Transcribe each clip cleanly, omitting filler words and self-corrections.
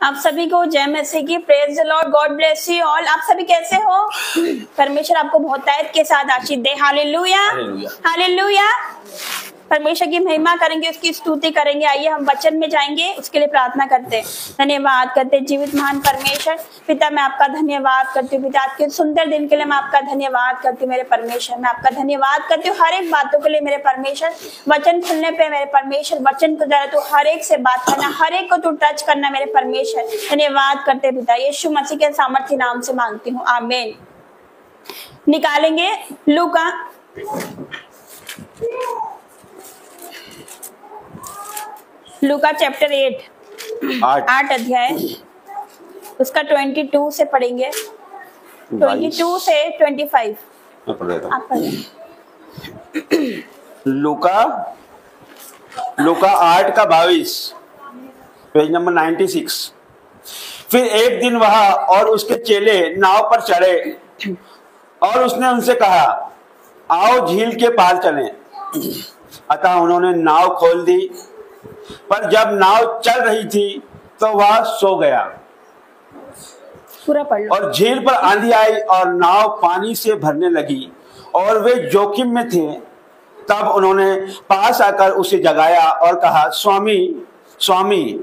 आप सभी को जय मसीह की। Praise the Lord, God bless you all. आप सभी कैसे हो? परमेश्वर आपको बहुत तायत के साथ आशीष दे। Hallelujah, hallelujah. परमेश्वर की महिमा करेंगे, उसकी स्तुति करेंगे। आइए हम वचन में जाएंगे, उसके लिए प्रार्थना करते हैं, धन्यवाद करते हैं। जीवित महान परमेश्वर पिता, मैं आपका धन्यवाद करती हूँ। पिता, आज के सुंदर दिन के लिए मैं आपका धन्यवाद करती हूँ मेरे परमेश्वर। मैं आपका धन्यवाद करती हूँ हर एक बातों के लिए मेरे परमेश्वर। वचन खुलने पे मेरे परमेश्वर, वचन को जरा तू हर एक से बात करना, हर एक को तू टच करना मेरे परमेश्वर। धन्यवाद करते पिता, यीशु मसीह के सामर्थ्य नाम से मांगती हूँ, आमीन। निकालेंगे लूका चैप्टर 8 अध्याय, उसका 22 से पढ़ेंगे, 22 से 25। आप पढ़ें। लूका 8 का 22, पेज नंबर 96। फिर एक दिन वह और उसके चेले नाव पर चढ़े और उसने उनसे कहा, आओ झील के पार चलें। अतः उन्होंने नाव खोल दी, पर जब नाव चल रही थी तो वह सो गया। पूरा पढ़ लो। और झील पर आंधी आई और नाव पानी से भरने लगी और वे जोखिम में थे। तब उन्होंने पास आकर उसे जगाया और कहा, स्वामी स्वामी,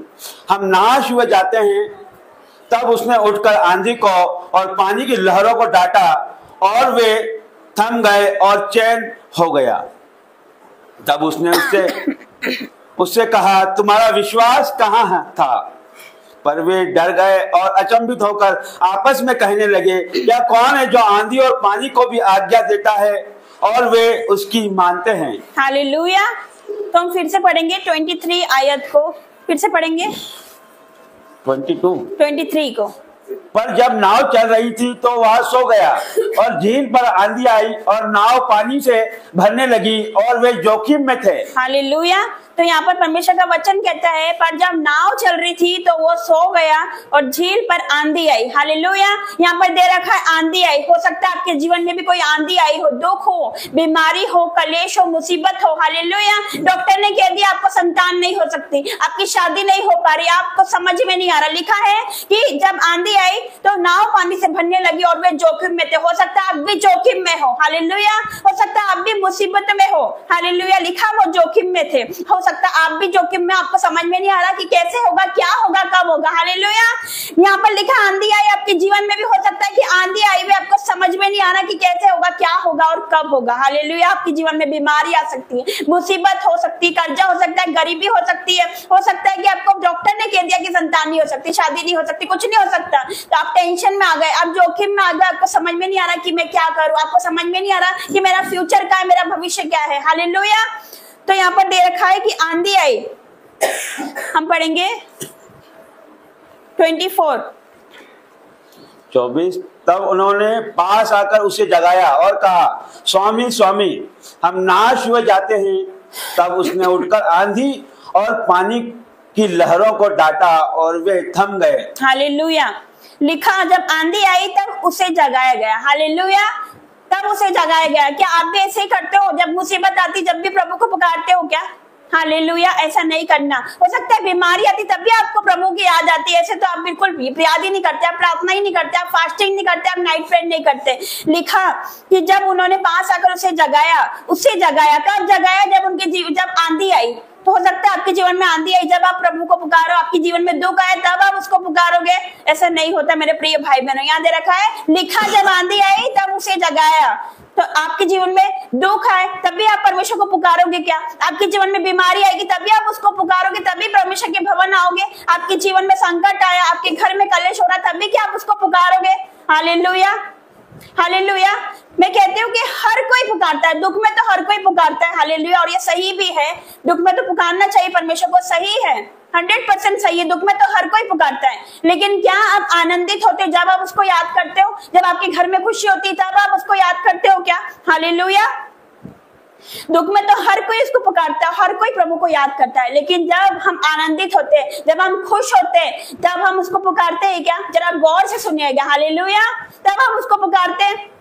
हम नाश हुए जाते हैं। तब उसने उठकर आंधी को और पानी की लहरों को डांटा और वे थम गए और चैन हो गया। तब उसने उससे कहा, तुम्हारा विश्वास कहाँ था? पर वे डर गए और अचंभित होकर आपस में कहने लगे, क्या कौन है जो आंधी और पानी को भी आज्ञा देता है और वे उसकी मानते हैं। हालेलुया। तो हम फिर से पढ़ेंगे 23 आयत को, फिर से पढ़ेंगे 23 को। पर जब नाव चल रही थी तो वह सो गया और झील पर आंधी आई और नाव पानी से भरने लगी और वे जोखिम में थे। हालेलुया। तो यहाँ पर परमेश्वर का वचन कहता है, पर जब नाव चल रही थी तो वो सो गया और झील पर आंधी आई। हालेलुया। यहाँ पर दे रखा है आंधी आई। हो सकता है आपके जीवन में भी कोई आंधी आई हो, दुख हो, बीमारी हो, कलेश हो, मुसीबत हो। हालेलुया। डॉक्टर ने कह दिया आपको संतान नहीं हो सकती, आपकी शादी नहीं हो पा रही, आपको समझ में नहीं आ रहा। लिखा है कि जब आंधी आई तो नाव पानी से भरने लगी और वे जोखिम में थे। हो सकता है आप भी जोखिम में हो। हालेलुया। हो सकता है आप भी मुसीबत में हो। हालेलुया। लिखा वो जोखिम में थे। हो सकता है आप भी जोखिम में, आपको समझ में नहीं आ रहा कि कैसे होगा, क्या होगा, कब होगा। हालेलुया। यहाँ पर लिखा आंधी आई। आपके जीवन में भी हो सकता है कि आंधी आई हुई, आपको समझ में नहीं आ रहा कि कैसे होगा, क्या होगा और कब होगा। हालेलुया। आपके जीवन में बीमारी आ सकती है, मुसीबत हो सकती है, कर्जा हो सकता है, गरीबी हो सकती है। हो सकता है कि आपको डॉक्टर ने कह दिया कि संतान नहीं हो सकती, शादी नहीं हो सकती, कुछ नहीं हो सकता। तो आप टेंशन में आ गए, आप जोखिम में आ गए, आपको समझ में नहीं आ रहा कि मैं क्या करूं, आपको समझ में नहीं आ रहा कि मेरा फ्यूचर क्या है, मेरा भविष्य क्या है। हालेलुया। तो यहाँ पर दे रखा है कि आंधी आई। हम पढ़ेंगे 24। तब उन्होंने पास आकर उसे जगाया और कहा, स्वामी स्वामी, हम नाश हुए जाते हैं। तब उसने उठकर आंधी और पानी की लहरों को डांटा और वे थम गए। हालेलुया। लिखा जब आंधी आई तब उसे जगाया गया। हालेलुया। तब उसे जगाया गया। क्या आप भी ऐसे ही करते हो? जब मुसीबत आती जब भी प्रभु को पुकारते हो क्या? हालेलुया। ऐसा नहीं करना। हो सकता है बीमारी आती तब भी आपको प्रभु की याद आती है, ऐसे तो आप बिल्कुल याद ही नहीं करते, आप प्रार्थना ही नहीं करते, आप फास्टिंग नहीं करते, आप नाइट प्रेयर नहीं करते। लिखा कि जब उन्होंने पास आकर उसे जगाया कब जगाया? जब आंधी आई। तो हो सकता है आपके जीवन में आंधी आई, जब आप प्रभु को पुकारो, आपके जीवन में दुख आए तब आप उसको पुकारोगे। ऐसा नहीं होता मेरे प्रिय भाई बहनों। यहाँ दे रखा है, लिखा जब आंधी आई तब उसे जगाया। तो आपके जीवन में दुख आए तब भी आप परमेश्वर को पुकारोगे क्या? आपके जीवन में बीमारी आएगी तब भी आप उसको पुकारोगे, तभी परमेश्वर के भवन आओगे। आपके जीवन में संकट आया, आपके घर में कलेश हो रहा, तब भी क्या आप उसको पुकारोगे? हालेलुया। हालेलुया। मैं कहती हूँ कि हर कोई पुकारता है, दुख में तो हर कोई पुकारता है। हालेलुया। और ये सही भी है, दुख में तो पुकारना चाहिए परमेश्वर को, सही है, 100% सही है। दुख में तो हर कोई पुकारता है, लेकिन क्या आप आनंदित होते जब आप उसको याद करते हो? जब आपके घर में खुशी होती है तब आप उसको याद करते हो क्या? हालेलुया। दुख में तो हर कोई उसको पुकारता है, हर कोई प्रभु को याद करता है, लेकिन जब हम आनंदित होते हैं, जब हम खुश होते हैं, तब हम उसको पुकारते हैं क्या? जरा गौर से सुनिएगा। हालेलुया। तब हम उसको पुकारते हैं।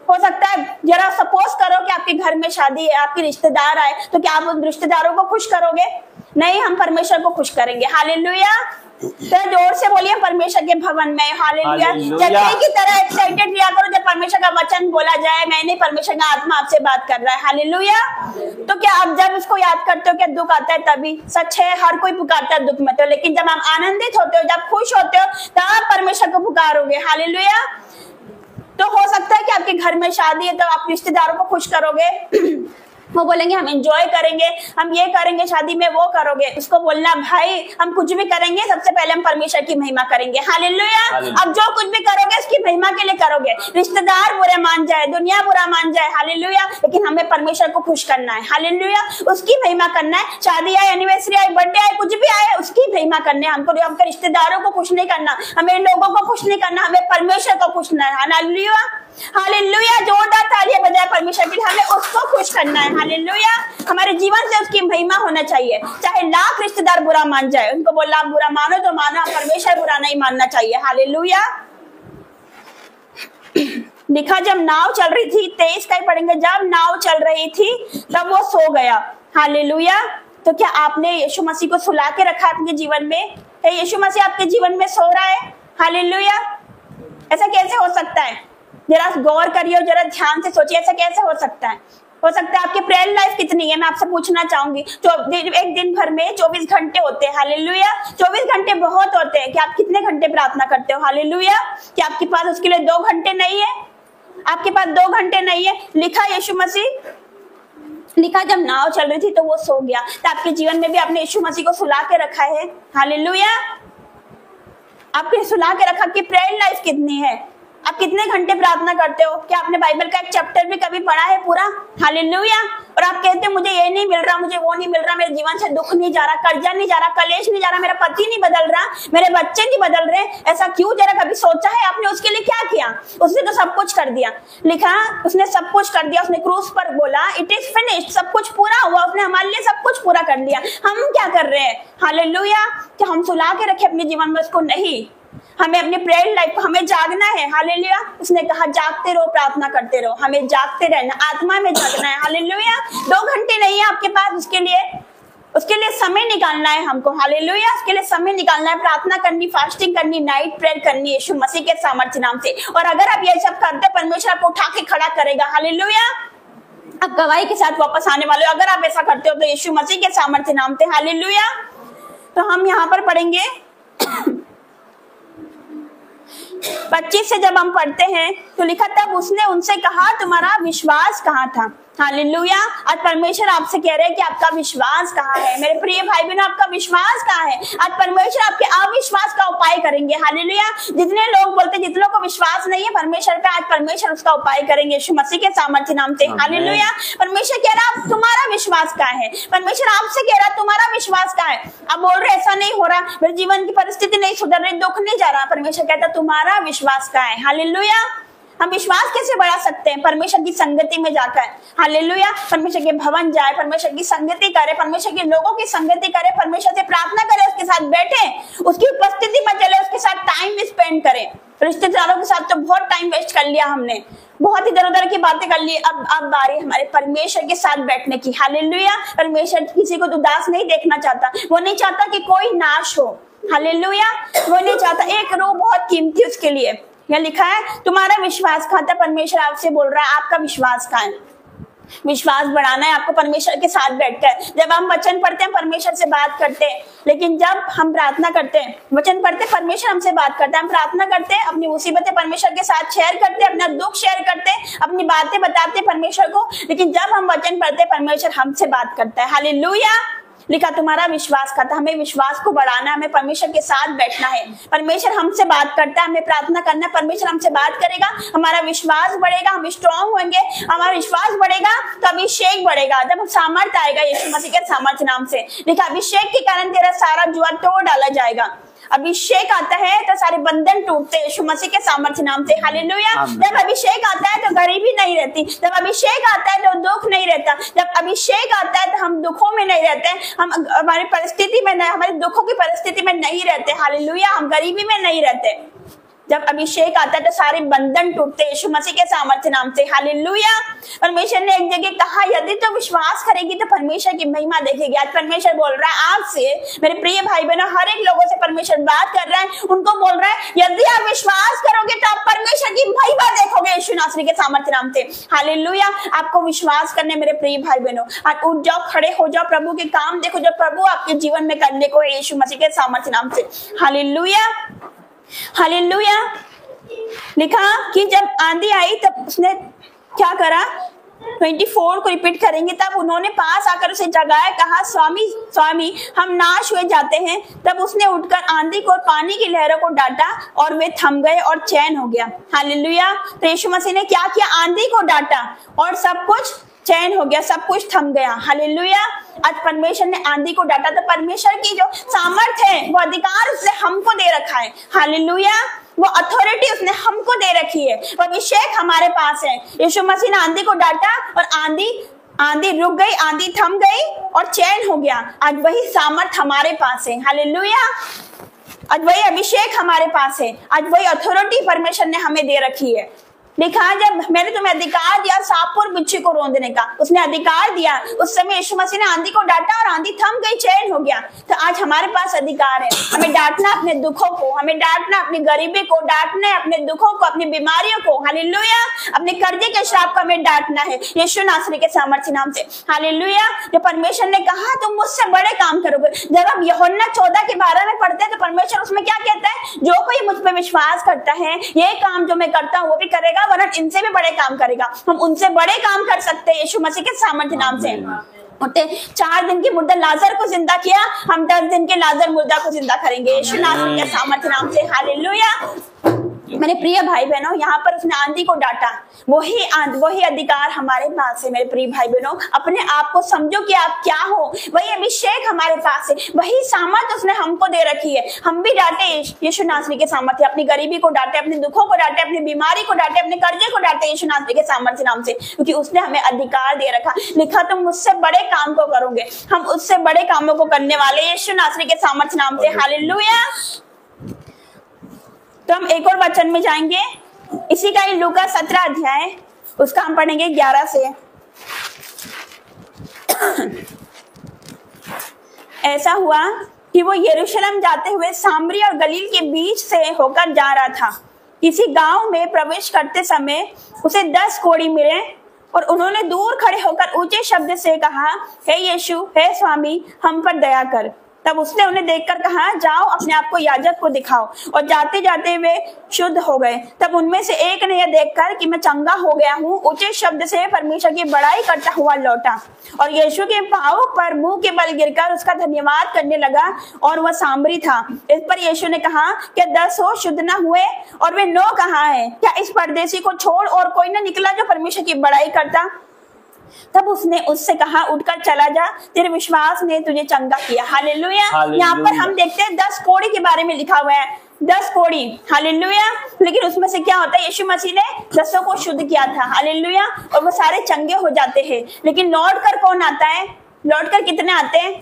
हो सकता है जरा सपोज करो कि आपके घर में शादी है, आपके रिश्तेदार आए, तो क्या आप उन रिश्तेदारों को खुश करोगे? नहीं, हम परमेश्वर को खुश करेंगे। हालेलुया। तो जोर से बोलिए परमेश्वर के भवन में हालेलुया। जक्कई की तरह एक्साइटेड रिया करो जब परमेश्वर का वचन बोला जाए, मैंने परमेश्वर का आत्मा आपसे बात कर रहा है हालेलुया। तो क्या आप जब इसको याद करते हो क्या दुख आता है? तभी सच है, हर कोई पुकारता है दुख में तो, लेकिन जब आप आनंदित होते हो, जब खुश होते हो, तब आप परमेश्वर को पुकारोगे हालेलुया। तो हो सकता है कि आपके घर में शादी है तो आप रिश्तेदारों को खुश करोगे वो बोलेंगे हम एंजॉय करेंगे, हम ये करेंगे, शादी में वो करोगे। उसको बोलना भाई हम कुछ भी करेंगे सबसे पहले हम परमेश्वर की महिमा करेंगे हालेलुया। अब जो कुछ भी करोगे उसकी महिमा के लिए करोगे। रिश्तेदार बुरा मान जाए, दुनिया बुरा मान जाए हालेलुया, लेकिन हमें परमेश्वर को खुश करना है हालेलुया, उसकी महिमा करना है। शादी आए, एनिवर्सरी आए, बर्थडे आए, कुछ भी आए, उसकी महिमा करने हमको। हमको रिश्तेदारों को खुश नहीं करना, हमें लोगों को खुश नहीं करना, हमें परमेश्वर को खुश करना है हालेलुया हालेलुया। जोरदार तालियां बजाए परमेश्वर के लिए, हमें उसको खुश करना है हालेलुया। हमारे जीवन से उसकी महिमा होना चाहिए, चाहे लाख रिश्तेदार बुरा मान जाए, उनको बोला आप बुरा मानो तो मानो, परमेश्वर बुरा नहीं मानना चाहिए हालेलुया। लिखा जब नाव चल रही थी, 23 का ही पढ़ेंगे, जब नाव चल रही थी तब वो सो गया हालेलुया। तो क्या आपने यीशु मसीह को सुला के रखा अपने जीवन में? क्या यीशु मसीह आपके जीवन में सो रहा है हालेलुया? ऐसा कैसे हो सकता है? जरा गौर करिए और जरा ध्यान से सोचिए, ऐसा कैसे हो सकता है? हो सकता है आपकी प्रेयर लाइफ कितनी है? मैं आपसे पूछना चाहूंगी। एक दिन भर में 24 घंटे होते हैं हालेलुया। 24 घंटे बहुत होते हैं कि आप कितने घंटे प्रार्थना करते हो हालेलुया? कि आपके पास उसके लिए 2 घंटे नहीं है? आपके पास 2 घंटे नहीं है? लिखा यीशु मसीह, लिखा जब नाव चल रही थी तो वो सो गया। तो आपके जीवन में भी आपने यीशु मसीह को सुला के रखा है हालेलुया। आपने सुला के रखा कि प्रेयर लाइफ कितनी है? आप कितने घंटे प्रार्थना करते हो? क्या आपने बाइबल का एक चैप्टर भी कभी पढ़ा है पूरा हालेलुया? और आप कहते हैं मुझे ये नहीं मिल रहा, मुझे वो नहीं मिल रहा, मेरे जीवन से दुख नहीं जा रहा, कर्जा नहीं जा रहा, कलेश नहीं जा रहा, मेरा पति नहीं बदल रहा, मेरे बच्चे नहीं बदल रहे, ऐसा क्यों? जरा कभी सोचा है आपने उसके लिए क्या किया? उसने तो सब कुछ कर दिया। लिखा उसने सब कुछ कर दिया, उसने क्रूस पर बोला इट इज फिनिश्ड, सब कुछ पूरा हुआ, उसने हमारे लिए सब कुछ पूरा कर दिया। हम क्या कर रहे हैं हालेलुया? क्या हम सुला के रखे अपने जीवन में उसको? नहीं, हमें अपनी प्रेयर लाइफ को हमें जागना है हालेलुया। उसने कहा जागते रहो, प्रार्थना करते रहो, हमें जागते रहना, आत्मा में जागना है हालेलुया। 2 घंटे नहीं है आपके पास, उसके लिए समय निकालना है हमको हालेलुया। उसके लिए समय निकालना है, प्रार्थना करनी, फास्टिंग करनी, नाइट प्रेयर करनी यीशु मसीह के सामर्थ्य नाम से। और अगर आप ये सब करते हो, परमेश्वर आपको उठा के खड़ा करेगा हालेलुया। आप गवाही के साथ वापस आने वाले हो अगर आप ऐसा करते हो तो यीशु मसीह के सामर्थ्य नाम से हालेलुया। तो हम यहाँ पर पढ़ेंगे 25 से जब हम पढ़ते हैं तो लिखा तब उसने उनसे कहा तुम्हारा विश्वास कहाँ था हालेलुया। आज परमेश्वर आपसे कह रहे हैं कि आपका विश्वास कहाँ है? मेरे प्रिय भाई बहनों, आपका विश्वास कहाँ है? आज परमेश्वर आपके अविश्वास का उपाय करेंगे हालेलुया। जितने लोग बोलते हैं जितनों को विश्वास नहीं है परमेश्वर पे, आज परमेश्वर उसका उपाय करेंगे यीशु मसीह के सामर्थ्य नाम से हालेलुया। परमेश्वर कह रहा तुम्हारा विश्वास कहाँ है? परमेश्वर आपसे कह रहा तुम्हारा विश्वास कहाँ है? आप बोल रहे ऐसा नहीं हो रहा, मेरे जीवन की परिस्थिति नहीं सुधर रही, दुख नहीं जा रहा। परमेश्वर कहता तुम्हारा विश्वास कहाँ है हालेलुया। हम विश्वास कैसे बढ़ा सकते हैं? परमेश्वर की संगति में जाकर हालेलुया। परमेश्वर के भवन जाए, परमेश्वर की संगति करे, परमेश्वर के लोगों की संगति करे, परमेश्वर से प्रार्थना करे, उसके साथ बैठे, उसकी उपस्थिति में चले, उसके साथ टाइम स्पेंड करें। रिश्तेदारों के साथ तो बहुत टाइम वेस्ट कर लिया हमने, बहुत इधर उधर की बातें कर ली। अब बारी हमारे परमेश्वर के साथ बैठने की हालेलुया। परमेश्वर किसी को उदास नहीं देखना चाहता, वो नहीं चाहता कि कोई नाश हो हालेलुया। वो नहीं चाहता, एक रूह बहुत कीमती उसके लिए। यहाँ लिखा है तुम्हारा विश्वास कहाँ था? परमेश्वर आपसे बोल रहा है आपका विश्वास कहाँ है? विश्वास बढ़ाना है आपको परमेश्वर के साथ बैठकर। जब हम वचन पढ़ते हैं परमेश्वर से बात करते हैं, लेकिन जब हम प्रार्थना करते हैं, वचन पढ़ते परमेश्वर हमसे बात करता है, हम प्रार्थना करते हैं, अपनी मुसीबतें परमेश्वर के साथ शेयर करते हैं, अपना दुख शेयर करते हैं, अपनी बातें बताते हैं परमेश्वर को। लेकिन जब हम वचन पढ़ते हैं परमेश्वर हमसे बात करता है हालेलुया। लिखा तुम्हारा विश्वास करता, हमें विश्वास को बढ़ाना, हमें परमेश्वर के साथ बैठना है। परमेश्वर हमसे बात करता है, हमें प्रार्थना करना, परमेश्वर हमसे बात करेगा, हमारा विश्वास बढ़ेगा, हम स्ट्रांग होंगे, हमारा विश्वास बढ़ेगा तो अभिषेक बढ़ेगा। जब सामर्थ्य आएगा यीशु मसीह के सामर्थ्य नाम से, लिखा अभिषेक के कारण तेरा सारा जुआ तोड़ डाला जाएगा। अभिषेक आता है तो सारे बंधन टूटते हैं यीशु मसीह के सामर्थ्य नाम से हालेलुया। जब अभिषेक आता है तो गरीबी नहीं रहती, जब अभिषेक आता है तो दुख नहीं रहता, जब अभिषेक आता है तो हम दुखों में नहीं रहते, हम हमारी परिस्थिति में नहीं, हमारी दुखों की परिस्थिति में नहीं रहते हालेलुया। हम गरीबी में नहीं रहते। जब अभिषेक आता है तो सारे बंधन टूटते यीशु मसीह के सामर्थ्य नाम से। हालेलुया। परमेश्वर ने एक जगह कहा यदि तो विश्वास करेगी तो परमेश्वर की महिमा देखेगी। आज परमेश्वर बोल रहा है आपसे, मेरे प्रिय भाई बहनों, हर एक लोगों से परमेश्वर बात कर रहा है, उनको बोल रहा है यदि आप विश्वास करोगे तो आप परमेश्वर की महिमा देखोगे यीशु नासरी के सामर्थ्य नाम से। हालेलुया। आपको विश्वास करने मेरे प्रिय भाई बहनों, आज उठ जाओ, खड़े हो जाओ, प्रभु के काम देखो जो प्रभु आपके जीवन में करने को है यीशु मसीह के सामर्थ्य नाम से। हालेलुया। हालेलुया। लिखा कि जब आंधी आई तब उसने क्या करा, 24 को रिपीट करेंगे। तब उन्होंने पास आकर उसे जगाया, कहा स्वामी स्वामी हम नाश हुए जाते हैं। तब उसने उठकर आंधी को और पानी की लहरों को डांटा और वे थम गए और चैन हो गया। हालेलुया। तो यीशु मसीह ने क्या किया, आंधी को डांटा और सब कुछ चैन हो गया, सब कुछ थम गया। हालेलुया। आज परमेश्वर ने आंधी को डांटा, तो परमेश्वर की जो सामर्थ है, वो अधिकार उसने हमको दे रखा है। हालेलुया। वो अथॉरिटी उसने हमको दे रखी है, वो अभिषेक हमारे पास है। यीशु मसीह ने आंधी को डांटा और आंधी रुक गई, आंधी थम गई और चैन हो गया। आज वही सामर्थ हमारे पास है। हालेलुया। आज वही अभिषेक हमारे पास है, आज वही अथॉरिटी परमेश्वर ने हमें दे रखी है। लिखा जब मैंने तुम्हें अधिकार दिया सांप और बिच्छू को रौंदने का, उसने अधिकार दिया। उस समय यीशु मसीह ने आंधी को डांटा और आंधी थम गई, चैन हो गया। तो आज हमारे पास अधिकार है, हमें डांटना अपने दुखों को, हमें डांटना अपनी गरीबी को, डांटना है अपने दुखों को, अपनी बीमारियों को। हालेलुया। अपने कर्जे के श्राप को हमें डांटना है यीशु नासरी के सामर्थ्य नाम से। हालेलुया। जो परमेश्वर ने कहा तुम मुझसे बड़े काम करोगे। जब हम यूहन्ना 14 के 12 में पढ़ते हैं तो परमेश्वर उसमें क्या कहता है, जो कोई मुझ पर विश्वास करता है ये काम जो मैं करता हूँ वो भी करेगा, वरन इनसे भी बड़े काम करेगा। हम उनसे बड़े काम कर सकते हैं यीशु मसीह के सामर्थ्य नाम से। 4 दिन की मुर्दा लाजर को जिंदा किया, हम 10 दिन के लाजर मुर्दा को जिंदा करेंगे यीशु नासरी के सामर्थ्य नाम से। हालेलुया। मेरे प्रिय भाई बहनों, यहाँ पर उसने आंधी को डांटा, वही अधिकार हमारे पास है। मेरे प्रिय भाई बहनों, अपने आप को समझो कि आप क्या हो, वही अभिषेक हमारे पास है, वही सामर्थ उसने हमको दे रखी है। हम भी डांटे यीशु नासरी के सामर्थ्य, अपनी गरीबी को डांटे, अपने दुखों को डांटे, अपनी बीमारी को डांटे, अपने कर्जे को डांटे यीशु नासरी के सामर्थ्य नाम से, क्योंकि उसने हमें अधिकार दे रखा। लिखा तुम मुझसे बड़े काम को करोगे, हम उससे बड़े कामों को करने वाले यीशु नासरी के सामर्थ्य नाम से। हालेलुया। तो हम एक और वचन में जाएंगे, इसी का ही लूका 17 अध्याय, उसका हम पढ़ेंगे 11 से। ऐसा हुआ कि वो यरूशलेम जाते हुए सामरी और गलील के बीच से होकर जा रहा था। किसी गांव में प्रवेश करते समय उसे 10 कोढ़ी मिले और उन्होंने दूर खड़े होकर ऊंचे शब्द से कहा, हे यीशु, हे स्वामी, हम पर दया कर। तब उसने उन्हें देखकर कहा, जाओ अपने आप को याजक को दिखाओ। और जाते जाते वे शुद्ध हो गए। तब उनमें से एक ने यह देखकर कि मैं चंगा हो गया हूँ, ऊंचे शब्द से परमेश्वर की बड़ाई करता हुआ लौटा और यीशु के पांवों पर मुंह के बल गिरकर उसका धन्यवाद करने लगा, और वह सामरी था। इस पर यीशु ने कहा, क्या 10 हो शुद्ध न हुए और वे 9 कहाँ है? क्या इस परदेसी को छोड़ और कोई न निकला जो परमेश्वर की बड़ाई करता? तब उसने उससे कहा, उठकर चला जा, तेरे विश्वास ने तुझे चंगा किया। हालेलुया। यहाँ पर हम देखते हैं 10 कोढ़ी के बारे में लिखा हुआ है, 10 कोढ़ी। हालेलुया। लेकिन उसमें से क्या होता है, यीशु मसीह ने 10 को शुद्ध किया था। हालेलुया। और वो सारे चंगे हो जाते हैं। लेकिन लौट कर कौन आता है? लौट कर कितने आते हैं?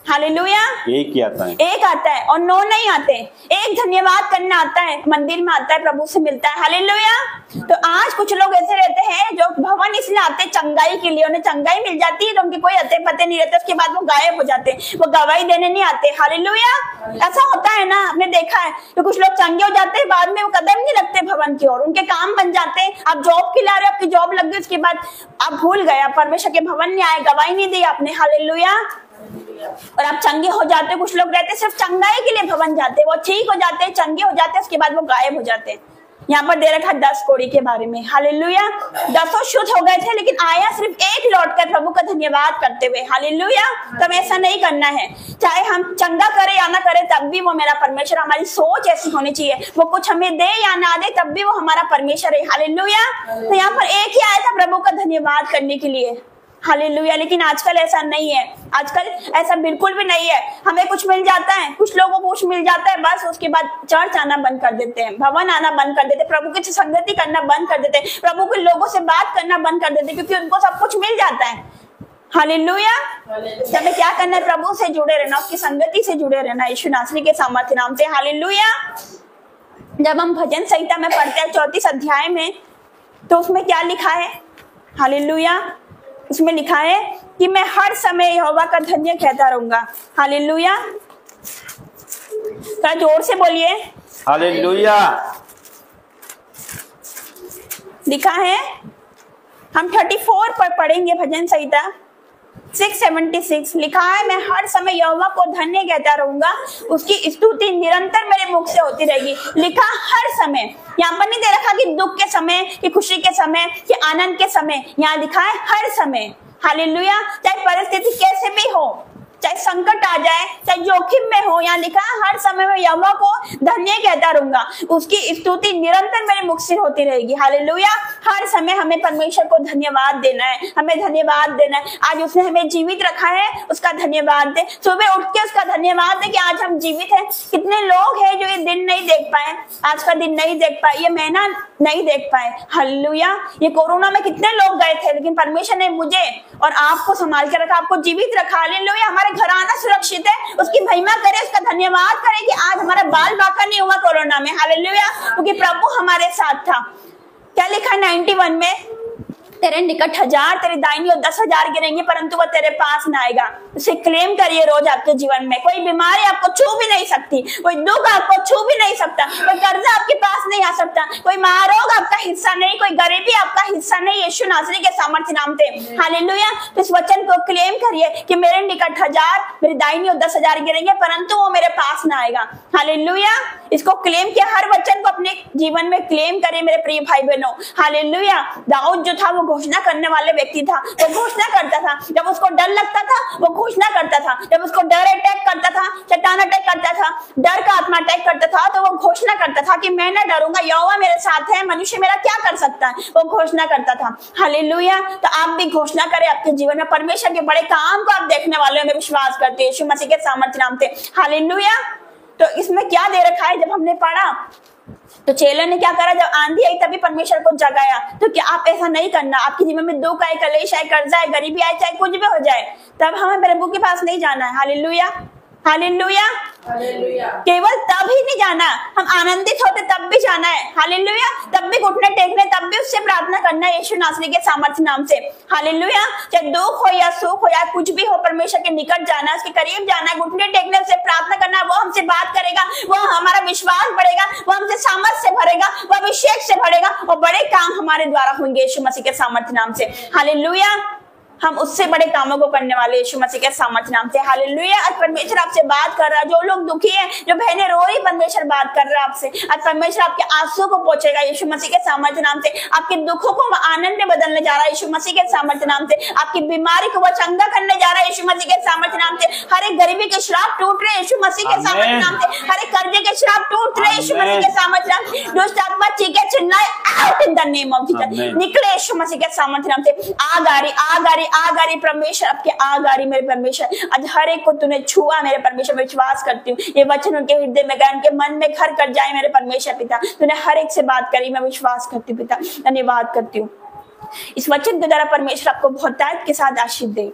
हालेलुया। एक ही आता है, एक आता है और 9 नहीं आते। एक धन्यवाद करना आता है, मंदिर में आता है, प्रभु से मिलता है। हालेलुया। तो आज कुछ लोग ऐसे रहते हैं जो भवन इसलिए आते चंगाई के लिए, उन्हें चंगाई मिल जाती है तो उनके कोई अते पते नहीं रहते, उसके बाद वो गायब हो जाते, वो गवाही देने नहीं आते। हालेलुया। ऐसा होता है ना, आपने देखा है तो कुछ लोग चंगे हो जाते हैं, बाद में वो कदम नहीं रखते भवन की ओर, उनके काम बन जाते हैं। आप जॉब के ला रहे हो, आपकी जॉब लग गई, उसके बाद आप भूल गए, आप परमेश्वर के भवन में आए, गवाही नहीं दी आपने। हालेलुया। और आप चंगे हो जाते। कुछ लोग रहते सिर्फ चंगाई के लिए भवन जाते, वो ठीक हो जाते, चंगे हो जाते, उसके बाद वो गायब हो जाते। यहाँ पर दे रखा 10 कोढ़ी के बारे में। हालेलुया। 10 शुद्ध हो गए थे, लेकिन आया सिर्फ एक लौटकर प्रभु का धन्यवाद करते हुए। हालेलुया। तब ऐसा नहीं करना है, चाहे हम चंगा करे या ना करे, तब भी वो मेरा परमेश्वर। हमारी सोच ऐसी होनी चाहिए, वो कुछ हमें दे या ना दे, तब भी वो हमारा परमेश्वर है। हालेलुया। तो यहाँ पर एक ही आया था प्रभु का धन्यवाद करने के लिए। हालेलुया। लेकिन आजकल ऐसा नहीं है, आजकल ऐसा बिल्कुल भी नहीं है। हमें कुछ मिल जाता है, कुछ लोगों को कुछ मिल जाता है, बस उसके बाद चर्च आना बंद कर देते हैं, भवन आना बंद कर देते, प्रभु की संगति करना बंद कर देते, प्रभु के लोगों से बात करना बंद कर देते, क्योंकि उनको सब कुछ मिल जाता है। हालेलुया। हमें क्या करना है? प्रभु से जुड़े रहना, उसकी संगति से जुड़े रहना, यीशु नासरी के सामर्थ्य नाम से। हालेलुया। जब हम भजन संहिता में पढ़ते हैं 34 अध्याय में, तो उसमें क्या लिखा है? हालेलुया। उसमें लिखा है कि मैं हर समय यहोवा का धन्य कहता रहूंगा। हालेलुया। थोड़ा जोर से बोलिए हालेलुया। लिखा है, हम 34 पर पढ़ेंगे भजन संहिता 676। लिखा है, मैं हर समय यहोवा को धन्य कहता रहूंगा, उसकी स्तुति निरंतर मेरे मुख से होती रहेगी। लिखा हर समय, यहाँ पर नहीं दे रखा कि दुख के समय, कि खुशी के समय, कि आनंद के समय, यहाँ लिखा है हर समय। हालेलुया। चाहे परिस्थिति कैसे भी हो, चाहे संकट आ जाए, चाहे जोखिम में हो, यहाँ लिखा है हर समय में यहोवा को धन्य कहता रहूंगा, उसकी स्तुति निरंतर मेरे मुख से होती रहेगी। हालेलुया। हर समय हमें परमेश्वर को धन्यवाद देना है, हमें धन्यवाद देना है। आज उसने हमें जीवित रखा है, उसका धन्यवाद दे। सुबह उठ के उसका धन्यवाद दे कि आज हम जीवित हैं। कितने लोग हैं जो ये दिन नहीं देख पाए, आज का दिन नहीं देख पाए, ये महीना नहीं देख पाए। हालेलुया। ये कोरोना में कितने लोग गए थे, लेकिन परमेश्वर ने मुझे और आपको संभाल के रखा, आपको जीवित रखा। हालेलुया। हमारे घराना सुरक्षित है, उसकी महिमा करे, उसका धन्यवाद करे कि आज हमारा बाल बाका नहीं हुआ कोरोना में। हालेलुया। क्योंकि प्रभु हमारे साथ था। क्या लिखा 91 में? तेरे निकट 1000 तेरे दाहिनी और 10,000 गिरेंगे, परंतु वह तेरे पास ना आएगा। उसे क्लेम करिए रोज आपके जीवन में। कोई बीमारी आपको छू भी नहीं सकती, कोई दुख आपको छू भी नहीं सकता, कोई कर्जा आपके पास नहीं आ सकता, कोई महारोग आपका हिस्सा नहीं, कोई गरीबी आपका हिस्सा नहीं, यीशु नासरी के सामर्थ्य नाम से। हालेलुया। तो इस वचन को क्लेम करिए कि मेरे निकट 1000 मेरी दाहिनी और 10,000 गिरेंगे, परंतु वो मेरे पास ना आएगा। हालेलुया। इसको क्लेम किया, हर वचन को अपने जीवन में क्लेम करिए मेरे प्रिय भाई बहनों। हालेलुया। दाऊद जो था वो घोषणा करने वाले व्यक्ति था, वो घोषणा करता था। जब उसको डर लगता था वो घोषणा करता था। जब उसको डर अटैक करता था, शैतान अटैक करता था, डर का आत्मा अटैक करता था, तो वो घोषणा करता था कि मैं न डरूंगा, यहोवा मेरे साथ है, मनुष्य मेरा क्या कर सकता है। वो घोषणा करता था। हालेलुया। तो आप भी घोषणा करें अपने जीवन में, परमेश्वर के बड़े काम को आप देखने वाले हो, मैं विश्वास करती हूँ यीशु मसीह के सामर्थ्य नाम से। हालेलुया। तो इसमें क्या दे रखा है? जब हमने पढ़ा तो चेले ने क्या करा, जब आंधी आई तभी परमेश्वर को जगाया। तो क्या आप ऐसा नहीं करना? आपके जीवन में दुख आए, कलेश आए, कर्जा आए, गरीबी आए, चाहे कुछ भी हो जाए, तब हमें प्रभु के पास नहीं जाना है। हालेलुया। हालेलुया। केवल तब ही नहीं जाना, हम आनंदित होते तब भी जाना है। हालेलुया। तब भी घुटने टेकने, तब भी उससे प्रार्थना करना है यीशु नासरी के सामर्थ्य नाम से। हालेलुया। चाहे दुख हो या सुख हो या कुछ भी हो, परमेश्वर के निकट जाना, उसके करीब जाना है, घुटने टेकने, उससे प्रार्थना करना। वो हमसे बात करेगा, वो हमारा विश्वास बढ़ेगा, वो हमसे सामर्थ्य से भरेगा, वो अभिषेक से भरेगा, और बड़े काम हमारे द्वारा होंगे यीशु मसीह के सामर्थ्य नाम से। हालेलुया। हम उससे बड़े कामों को करने वाले यीशु मसीह के सामर्थ्य नाम से। हालेलुया। आज परमेश्वर आपसे बात कर रहा है। जो लोग दुखी हैं, जो बहनें रो रही, परमेश्वर बात कर रहा है आपसे। आज परमेश्वर आपके आंसू को पोंछेगा यीशु मसीह के सामर्थ्य नाम से। आपके दुखों को आनंद में बदलने जा रहा है यीशु मसीह के सामर्थ्य नाम से। आपकी बीमारी को वह चंगा करने जा रहा है यीशु मसीह के सामर्थ्य नाम से। हर एक गरीबी के श्राप टूट रहे यीशु मसीह के सामर्थ्य नाम से। हर एक कर्जे के श्राप टूट रहे यीशु मसीह के सामर्थ्य नाम से। दुष्ट आत्मा चीखे चिल्लाए, out in the name of Jesus, निकले यीशु मसीह के सामर्थ्य नाम से। आग आ रही, आग आ रही, आग आ रही परमेश्वर, आपके आग आ रही मेरे परमेश्वर। आज हर एक को तूने छुआ मेरे परमेश्वर, विश्वास करती हूँ ये वचन उनके हृदय में गए, उनके मन में घर कर जाए मेरे परमेश्वर पिता। तूने हर एक से बात करी, मैं विश्वास करती हूँ पिता, धन्यवाद करती हूँ। इस वचन के द्वारा परमेश्वर आपको बहुतायत के साथ आशीष दे।